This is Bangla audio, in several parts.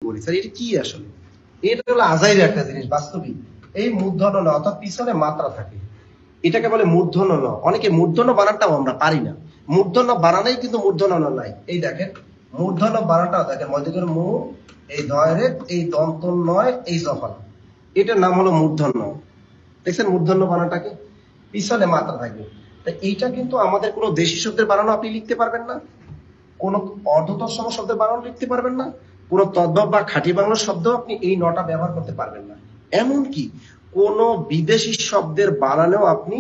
বলি স্যার এটা কি আসলে, এটা হলো আজাইর একটা জিনিস বাস্তবিক। এই মূর্ধন্য ন অর্থাৎ পিছনে মাত্রা থাকে, এটাকে বলে মূর্ধন্য ন। অনেকে মূর্ধন্য বানানটাও আমরা পারি না, মূর্ধন্য বানানেই কিন্তু মূর্ধন্য ন নাই। এই দেখেন মূর্ধন্য বানানটাও দেখেন, মধ্যে করে মু, এই দয়ের এই দন্ত নয় এই জফল, এটার নাম হলো মূর্ধন্য। দেখছেন মূর্ধন্য বানানটাকে, পিছনে মাত্রা থাকবে। তা এইটা কিন্তু আমাদের কোনো দেশি শব্দের বানানো আপনি লিখতে পারবেন না, কোন অর্ধতৎসম শব্দের বানান লিখতে পারবেন না, কোন তদ্ভব বা খাঁটি বাংলা শব্দ আপনি এই নটা ব্যবহার করতে পারবেন না। এমনকি কোন বিদেশি শব্দের বানানেও আপনি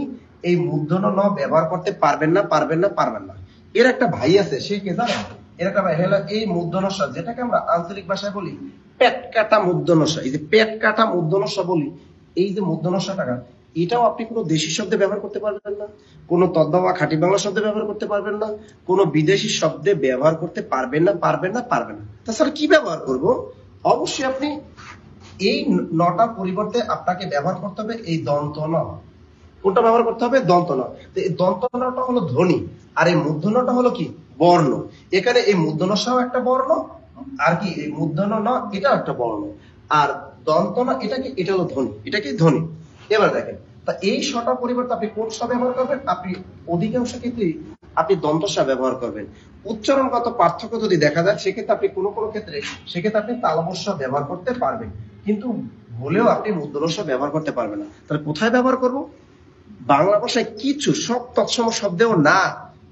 এই মূর্ধন্য ন ব্যবহার করতে পারবেন না, পারবেন না, পারবেন না। এর একটা ভাই আছে, সে কে জানেন? এর একটা ভাই হলো এই মূর্ধন্য স, যেটাকে আমরা আঞ্চলিক ভাষায় বলি পেট কাটা মূর্ধন্য স। এই যে পেট কাটা মূর্ধন্য স বলি, এই যে মূর্ধন্য স টাকা, এটাও আপনি কোনো দেশি শব্দে ব্যবহার করতে পারবেন না, কোনো তদ্ভব বা খাঁটি বাংলা শব্দে ব্যবহার করতে পারবেন না, কোনো বিদেশি শব্দে ব্যবহার করতে পারবেন না, পারবেন না, পারবেন না। তাছাড়া কি ব্যবহার করব? অবশ্যই আপনি এই নটার পরিবর্তে আপনাকে ব্যবহার করতে হবে এই দন্ত ন। কোনটা ব্যবহার করতে হবে? দন্ত ন। তো এই দন্ত নটা হলো ধ্বনি, আর এই মূর্ধন্যটা হলো কি? বর্ণ। এখানে এই মূর্ধন্য সহ একটা বর্ণ, আর কি এই মূর্ধন্য ন এটা একটা বর্ণ, আর দন্ত ন এটা কি? এটা হলো ধ্বনি, এটা কি? ধ্বনি। এবার দেখেন, তা এই শটার পরিবর্তে আপনি কোন স ব্যবহার করবেন? আপনি অধিকাংশ ক্ষেত্রে আপনি দন্ত স ব্যবহার করবেন। উচ্চারণগত পার্থক্য যদি দেখা যায় সেক্ষেত্রে আপনি কোনো কোনো ক্ষেত্রে সেক্ষেত্রে আপনি তালবস্য ব্যবহার করতে পারবেন, কিন্তু ভুলেও আপনি মূর্ধন্য স ব্যবহার করতে পারবেন না। তাহলে কোথায় ব্যবহার করব? বাংলা ভাষায় কিছু সব তৎসম শব্দেও না,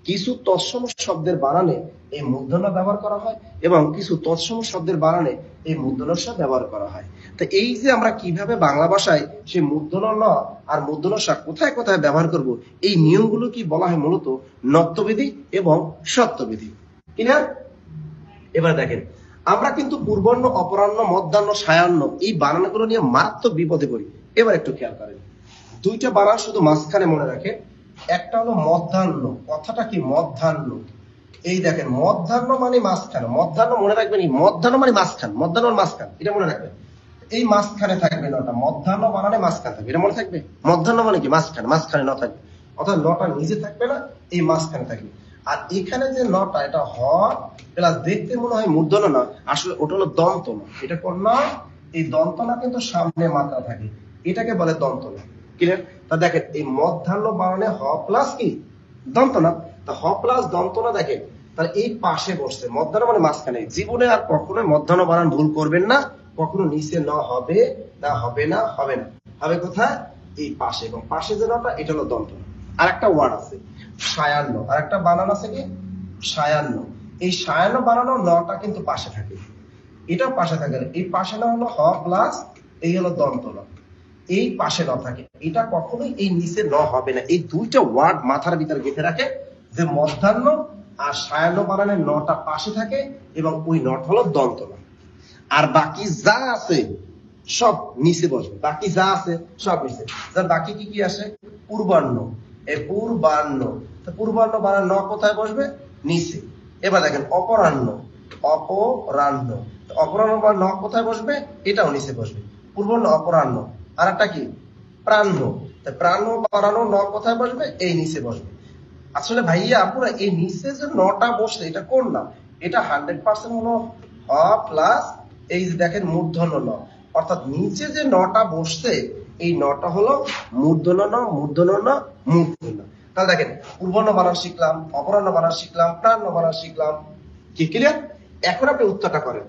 কিছু তৎসম শব্দের বানানে এই মূর্ধন্য ব্যবহার করা হয় এবং কিছু তৎসম শব্দের বানানে এই মূর্ধন্য স ব্যবহার করা হয়। তো এই যে আমরা কিভাবে বাংলা ভাষায় সেই মূর্ধন্য ন আর মূর্ধন্য স কোথায় কোথায় ব্যবহার করব, এই নিয়মগুলো কি বলা হয় মূলত নত্যবিধি এবং সত্যবিধি। ক্লিয়ার? এবার দেখেন, আমরা কিন্তু পূর্বাহ্ন, অপরাহ্ন, মধ্যাহ্ন, সায়াহ্ন এই বানানগুলো নিয়ে মারাত্মক বিপদে পড়ি। এবার একটু খেয়াল করেন, দুইটা বানান শুধু মাঝখানে মনে রাখেন। একটা হলো মধ্যাহ্ন, কথাটা কি? মধ্যাহ্ন। এই দেখেন মধ্যাহ্ন মানে মাঝখানে, মধ্যাহ্ন মনে রাখবেন, এই মধ্যাহ্ন মানে মাঝখান, মধ্যাহ্ন মানে মাঝখান, এটা মনে রাখবেন। এই মাঝখানে থাকবে নটা, মধ্যাহ্ন বানানে মাঝখানে থাকবে, এটা মনে থাকবে। মধ্যাহ্ন মানে কি? মাঝখানে, মাঝখানে ন থাকবে, অর্থাৎ নটা নিজে থাকবে না, এই মাঝখানে থাকবে। আর এখানে যে নটা, এটা হ প্লাস দেখতে মনে হয় মূর্ধন্য না, আসলে ওটা হলো দন্ত না। এটা কোন না? এই দন্ত না কিন্তু সামনে মাত্রা থাকে, এটাকে বলে দন্ত না। ক্লিয়ার? তা দেখেন এই মধ্যাহ্ন বানানে হ প্লাস কি? দন্ত না। তা হ প্লাস দন্ত না দেখেন, তাহলে এই পাশে বসছে, মধ্যাহ্ন মানে মাঝখানে। জীবনে আর কখনোই মধ্যাহ্ন বানান ভুল করবেন না, কখনো নিচে ন হবে না, হবে না, হবে না, হবে কোথায়? এই পাশে, এবং পাশে যে নটা এটা হলো দন্ত না। আর একটা ওয়ার্ড আছে সায়াহ্ন, আর একটা বানান আছে কি? সায়াহ্ন। এই সায়াহ্ন বানানো নটা কিন্তু পাশে থাকে, এটাও পাশে থাকে না। এই পাশে না হলো হ প্লাস এই হলো দন্ত ন, এই পাশে ন থাকে, এটা কখনোই এই নিচে ন হবে না। এই দুইটা ওয়ার্ড মাথার ভিতরে গেঁথে রাখে যে মধ্যাহ্ন আর সায়াহ্ন বানানের নটা পাশে থাকে এবং ওই নট হলো দন্ত ন। আর বাকি যা আছে সব নিচে বসবে, বাকি যা আছে সব নিচে। বাকি কি কি আসে? পূর্বাহ্ন, এই পূর্বাহ্ন, পূর্বাহ্ন বানান ন কোথায় বসবে? নিচে। এবার দেখেন অপরাহ্ন, অপরাহ্ন, অপরাহ্ন বা ন কোথায় বসবে? এটাও নিচে বসবে, পূর্বাহ্ন, অপরাহ্ন। আর একটা কি? প্রাহ্ন, প্রাহ্ন বানানো ন কোথায় বসবে? এই নিচে বসবে। আসলে ভাইয়া আপুরা এই নিচে যে নটা বসছে এটা কোন না? এটা 100% হলো হ প্লাস এই যে দেখেন মূর্ধন্য ন, অর্থাৎ নিচে যে নটা বসছে এই নটা হলো মূর্ধন্য ন, মূর্ধন্য ন, মূর্ধন্য। তাহলে দেখেন পূর্বাহ্ন বানান শিখলাম, অপরাহ্ন বানান শিখলাম, প্রাহ্ন বানান শিখলাম। কি ক্লিয়ার? এখন আপনি উত্তরটা করেন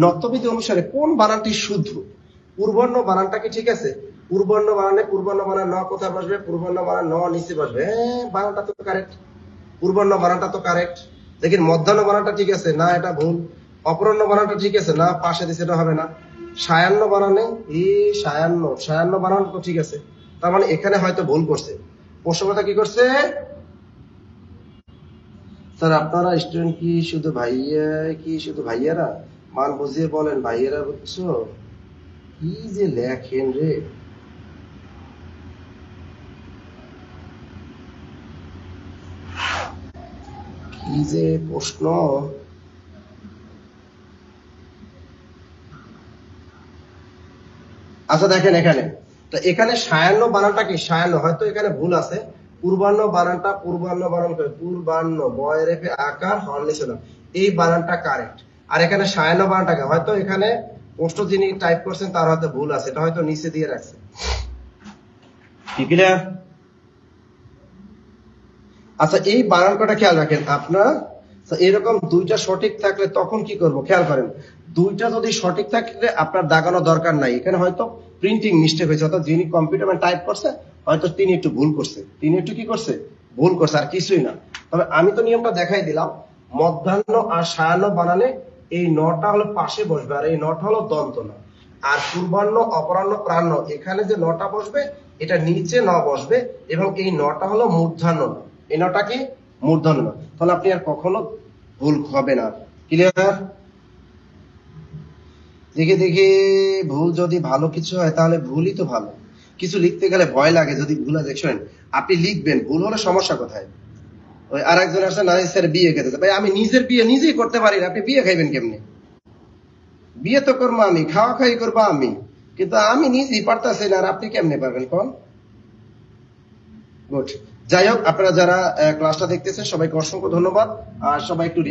নত্যবিধি অনুসারে কোন বানানটি শুদ্ধ? পূর্বাহ্ন বানানটা কি ঠিক আছে? পূর্বাহ্ন বানানে পূর্বাহ্ন বানান ন কোথায় বসবে? পূর্বাহ্ন বানান ন নিচে বসবে। হ্যাঁ, বানানটা তো কারেক্ট, পূর্বাহ্ন বানানটা তো কারেক্ট। দেখেন মধ্যাহ্ন বানানটা ঠিক আছে না, এটা ভুল। অপরাহ্ন বানানটা ঠিক আছে না, পাশে দিছে, এটা হবে না। সায়াহ্ন বানানে এই সায়াহ্ন, সায়াহ্ন বানান তো ঠিক আছে, তার মানে এখানে হয়তো ভুল করছে। প্রশ্নটা কি করছে? স্যার আপনারা স্টুডেন্ট কি শুধু ভাইয়া, কি শুধু ভাইয়ারা? মান বুঝিয়ে বলেন ভাইয়ারা, বুঝছো? কি যে লেখেন রে, কি যে প্রশ্ন। আচ্ছা দেখেন এখানে, তো এখানে সায়াহ্ন বানানটা কি? সায়াহ্ন হয়তো এখানে ভুল আছে। পূর্বাহ্ন বানানটা পূর্বাহ্ন বানান করে, পূর্বাহ্ন বয় রেখে আকার হর নিচে না, এই বানানটা কারেক্ট। আর এখানে 56 টাকা, হয়তো এখানে পোস্ট যিনি টাইপ করছেন তার হয়তো ভুল আছে, এটা হয়তো নিচে দিয়ে রাখছে। ক্লিয়ার? আচ্ছা, এই বানানটা খেয়াল রাখেন আপনারা। এরকম দুইটা সঠিক থাকলে তখন কি করব খেয়াল করেন, দুইটা যদি সঠিক থাকলে আপনার দাগানো দরকার নাই, এখানে হয়তো প্রিন্টিং মিস্টেক হয়েছে, অর্থাৎ যিনি কম্পিউটারে টাইপ করছে হয়তো তিনি একটু ভুল করছে, তিনি একটু কি করছে ভুল করছে, আর কিছুই না। তবে আমি তো নিয়মটা দেখাই দিলাম, মধ্যাহ্ন আর সায়াহ্ন বানানে এই নটা হলো পাশে বসবে, আর এই নটা হলো দন্ত ন। আর পূর্বাহ্ন অপরাহ্ন প্রাহ্ন এখানে যে নটা বসবে এটা নিচে ন বসবে, এবং এই নটা হলো মূর্ধন্য ন, এই নটা কি মূর্ধন্য ন। তাহলে আপনি আর কখনো ভুল হবে না। ক্লিয়ার? দেখে দেখে ভুল যদি ভালো কিছু হয় তাহলে ভুলই তো ভালো। কিছু লিখতে গেলে ভয় লাগে যদি ভুল হয়। দেখছেন, আপনি লিখবেন, ভুল হলে সমস্যা কোথায়? ওই আর একজন আসছে, না স্যার বিয়ে খেতে, ভাই আমি নিজের বিয়ে নিজেই করতে পারি না, আপনি বিয়ে খাইবেন কেমনে? বিয়ে তো করবো আমি, খাওয়া খাই করবো আমি, কিন্তু আমি নিজেই পারতেছি না, আর আপনি কেমনে পারবেন কোন? গুড। যাই হোক, আপনারা যারা ক্লাসটা দেখতেছেন সবাইকে অসংখ্য ধন্যবাদ। আর সবাই একটু